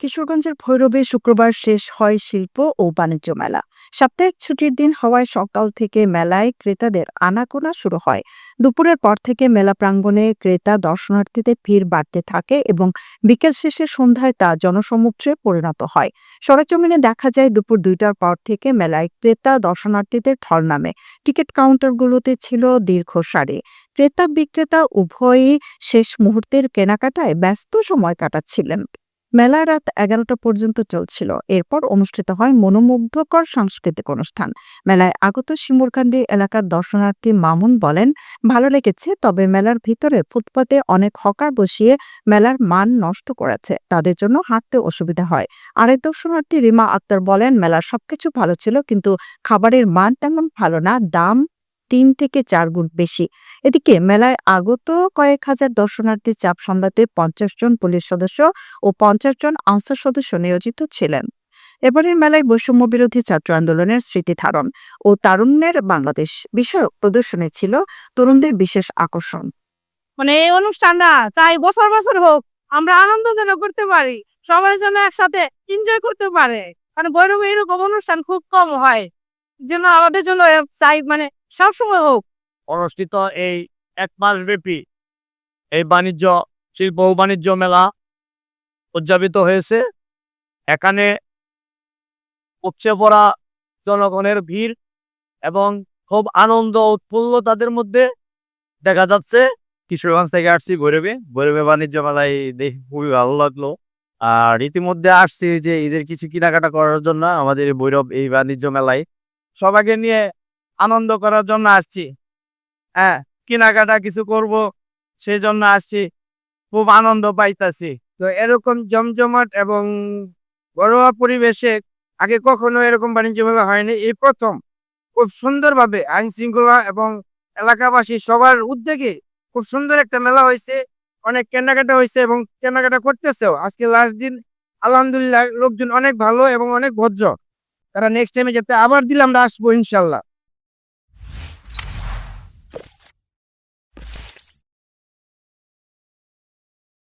কিশোরগঞ্জের ভৈরবে শুক্রবার শেষ হয় শিল্প ও বাণিজ্য মেলা। সাপ্তাহিক ছুটির দিন হওয়ায় সকাল থেকে মেলায় ক্রেতাদের আনাগোনা শুরু হয়। দুপুরের পর থেকে মেলা প্রাঙ্গণে ক্রেতা দর্শনার্থীদের ভিড় বাড়তে থাকে এবং বিকেল শেষে সন্ধ্যায় তা জনসমুদ্রে পরিণত হয়। সরেজমিনে দেখা যায় দুপুর ২টার পর থেকে মেলায় ক্রেতা দর্শনার্থীদের ঢল নামে। টিকিট কাউন্টারগুলোতে ছিল দীর্ঘ সারি। ক্রেতা বিক্রেতা উভয়ই শেষ মুহূর্তের কেনাকাটায় ব্যস্ত সময় কাটাচ্ছিলেন। মেলা রাত ১১টা পর্যন্ত চলছিল। এরপর অনুষ্ঠিত হয় মনোমুগ্ধকর সাংস্কৃতিক অনুষ্ঠান। মেলায় আগত শিমুরকান্দি এলাকার দর্শনার্থী মামুন বলেন, ভালো লেগেছে, তবে মেলার ভিতরে ফুটপাতে অনেক হকার বসিয়ে মেলার মান নষ্ট করেছে। তাদের জন্য হাঁটতে অসুবিধা হয়। আরেক দর্শনার্থী রিমা আক্তার বলেন, মেলার সবকিছু ভালো ছিল, কিন্তু খাবারের মান তেমন ভালো না, দাম ৩ থেকে ৪ গুণ বেশি। এদিকে মেলায় আগত কয়েক হাজার দর্শনার্থীর চাপ সামলাতে ৫০ জন পুলিশ সদস্য ও ৫০ জন আনসার সদস্য নিয়োজিত ছিলেন। এবারের মেলায় বৈষম্য বিরোধী ছাত্র আন্দোলনের স্মৃতিধারণ ও তারুণ্যের বাংলাদেশ বিষয়ক প্রদর্শনী ছিল তরুণদের বিশেষ আকর্ষণ। মানে এই অনুষ্ঠানটা চাই বছর বছর হোক, আমরা আনন্দ যেন করতে পারি, সবাই যেন একসাথে এনজয় করতে পারে। কারণ ভৈরবে এরকম অনুষ্ঠান খুব কম হয়, যেন আমাদের জন্য চাই মানে সবসময় হোক। অনুষ্ঠিত এই ১ মাস ব্যাপী এই শিল্প ও বাণিজ্য মেলা উদযাপিত হয়েছে। এখানে উপচে পড়া জনগণের ভিড় এবং খুব আনন্দ উৎফুল্ল তাদের মধ্যে দেখা যাচ্ছে। কিশোরগঞ্জ থেকে আসছি ভৈরবে বাণিজ্য মেলায় দেখে খুবই ভালো লাগলো। আর ইতিমধ্যে আসছি যে ঈদের কিছু কেনাকাটা করার জন্য আমাদের এই ভৈরব এই বাণিজ্য মেলায় সবাইকে নিয়ে আনন্দ করার জন্য আসছি। হ্যাঁ, কেনাকাটা কিছু করব, সেই জন্য আসছি। খুব আনন্দ পাইতাছি। তো এরকম জমজমাট এবং ঘরোয়া পরিবেশে আগে কখনো এরকম বাণিজ্য মেলা হয়নি, এই প্রথম। খুব সুন্দরভাবে আইন শৃঙ্খলা এবং এলাকাবাসী সবার উদ্যোগে খুব সুন্দর একটা মেলা হয়েছে। অনেক কেনাকাটা হয়েছে এবং কেনাকাটা করতেছেও। আজকে লাস্ট দিন, আলহামদুলিল্লাহ লোকজন অনেক ভালো এবং অনেক ভদ্র। তারা নেক্সট টাইমে যাতে আবার দিলে আমরা আসবো ইনশাল্লাহ।